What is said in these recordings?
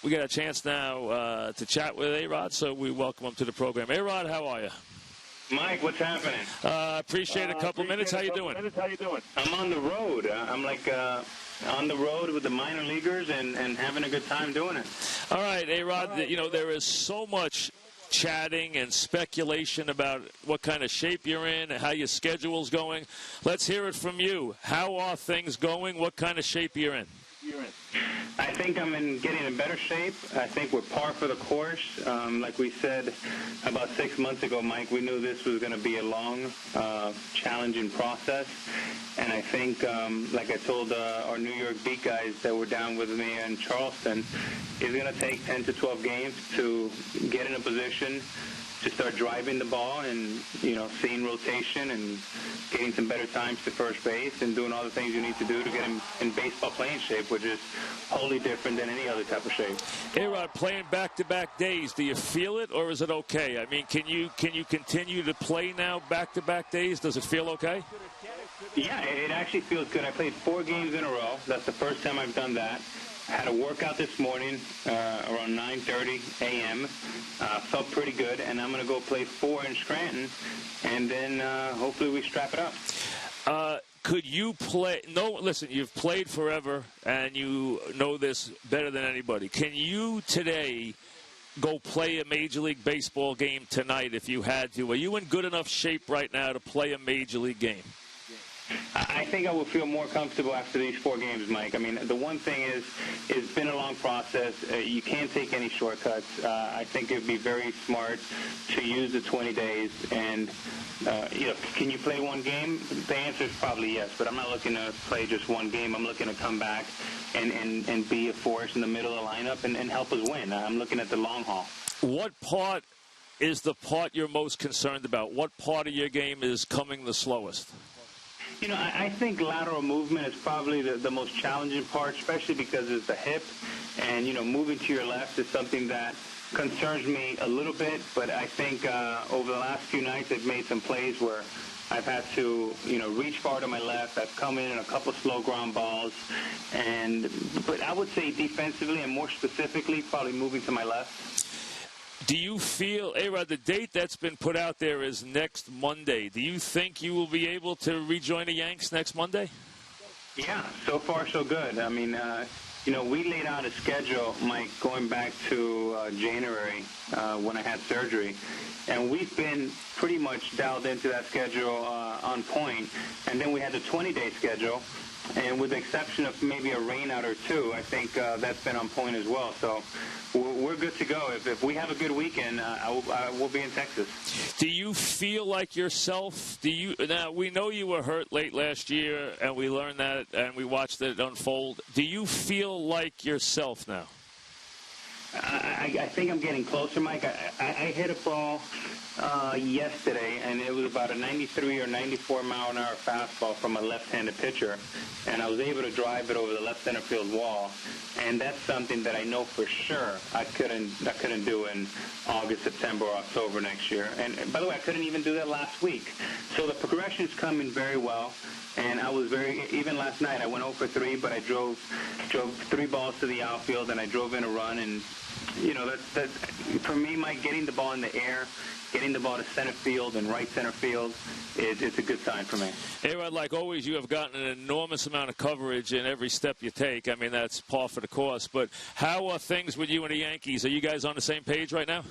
we got a chance now to chat with A-Rod, so we welcome him to the program. A-Rod, how are you? Mike, what's happening? Appreciate a couple minutes. How you doing? I'm on the road. I'm like on the road with the minor leaguers and having a good time doing it. All right, A-Rod, you know, there is so much chatting and speculation about what kind of shape you're in and how your schedule's going. Let's hear it from you. How are things going? What kind of shape you're in? I think I'm getting in better shape. I think we're par for the course. Like we said about 6 months ago, Mike, we knew this was going to be a long, challenging process. And I think, like I told our New York beat guys that were down with me in Charleston, it's going to take 10 to 12 games to get in a position to start driving the ball and, you know, seeing rotation and getting some better times to first base and doing all the things you need to do to get him in baseball playing shape, which is wholly different than any other type of shape. A-Rod, playing back-to-back days, do you feel it or is it okay? I mean, can you continue to play now back-to-back days? Does it feel okay? Yeah, it actually feels good. I played 4 games in a row. That's the first time I've done that. I had a workout this morning around 9:30 a.m. Felt pretty good, and I'm going to go play 4 in Scranton, and then hopefully we strap it up. Could you play? No, listen, you've played forever, and you know this better than anybody. Can you today go play a Major League Baseball game tonight if you had to? Are you in good enough shape right now to play a Major League game? I think I will feel more comfortable after these 4 games, Mike. I mean, the one thing is, it's been a long process. You can't take any shortcuts. I think it would be very smart to use the 20 days. And, you know, can you play 1 game? The answer is probably yes, but I'm not looking to play just 1 game. I'm looking to come back and be a force in the middle of the lineup and help us win. I'm looking at the long haul. What part is the part you're most concerned about? What part of your game is coming the slowest? You know, I think lateral movement is probably the most challenging part, especially because it's the hip. And, you know, moving to your left is something that concerns me a little bit. But I think over the last few nights I've made some plays where I've had to, you know, reach far to my left. I've come in a couple slow ground balls. But I would say defensively and more specifically probably moving to my left. Do you feel, A-Rod, the date that's been put out there is next Monday. Do you think you will be able to rejoin the Yanks next Monday? Yeah, so far so good. I mean, you know, we laid out a schedule, Mike, going back to January when I had surgery. And we've been pretty much dialed into that schedule on point. And then we had the 20-day schedule. And with the exception of maybe a rain out or 2, I think that's been on point as well. So we're good to go. If we have a good weekend, I will be in Texas. Do you feel like yourself? Now, we know you were hurt late last year, and we learned that, and we watched it unfold. Do you feel like yourself now? I think I'm getting closer, Mike. I hit a ball yesterday, and it was about a 93 or 94 mile an hour fastball from a left-handed pitcher, and I was able to drive it over the left center field wall. And that's something that I know for sure I couldn't do in August, September, or October next year. And by the way, I couldn't even do that last week. So the progression's coming very well. And I was even last night, I went 0 for 3, but I drove 3 balls to the outfield, and I drove in a run. And, you know, that's for me, Mike, getting the ball in the air, getting the ball to center field and right center field, it's a good sign for me. A-Rod, like always, you have gotten an enormous amount of coverage in every step you take. I mean, that's par for the course. But how are things with you and the Yankees? Are you guys on the same page right now?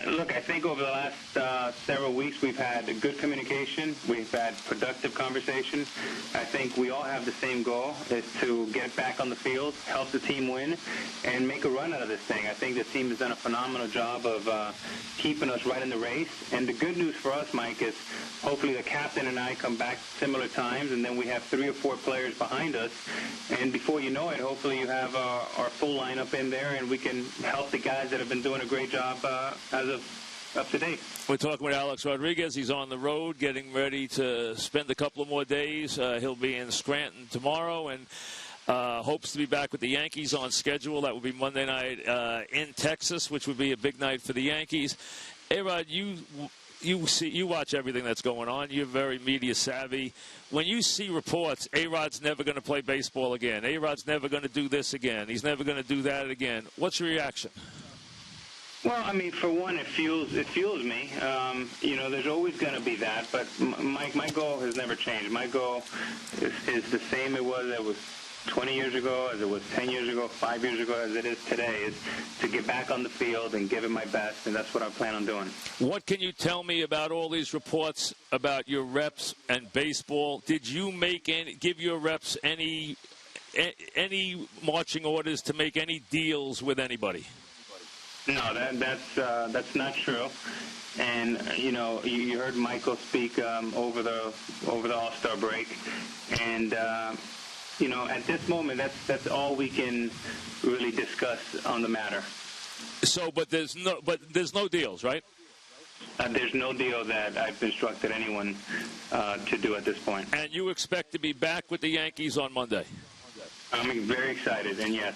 Look, I think over the last several weeks we've had good communication. We've had productive conversation. I think we all have the same goal, is to get back on the field, help the team win, and make a run out of this thing. I think the team has done a phenomenal job of keeping us right in the race. And the good news for us, Mike, is hopefully the captain and I come back similar times, and then we have 3 or 4 players behind us. And before you know it, hopefully you have our full lineup in there, and we can help the guys that have been doing a great job as of up to date. We're talking with Alex Rodriguez. He's on the road getting ready to spend a couple of more days. He'll be in Scranton tomorrow and hopes to be back with the Yankees on schedule. That will be Monday night in Texas, which would be a big night for the Yankees. A-Rod, you you watch everything that's going on. You're very media savvy. When you see reports, A-Rod's never going to play baseball again. A-Rod's never going to do this again. He's never going to do that again. What's your reaction? Well, I mean, for one, it fuels me. There's always going to be that, but my goal has never changed. My goal is the same it was 20 years ago, as it was 10 years ago, 5 years ago, as it is today, is to get back on the field and give it my best, and that's what I plan on doing. What can you tell me about all these reports about your reps and baseball? Did you give your reps any marching orders to make any deals with anybody? No, that's not true. And you heard Michael speak over the All-Star break, and at this moment, that's all we can really discuss on the matter. So, but there's no deals, right? There's no deal that I've instructed anyone to do at this point. And you expect to be back with the Yankees on Monday? I'm very excited, and yes.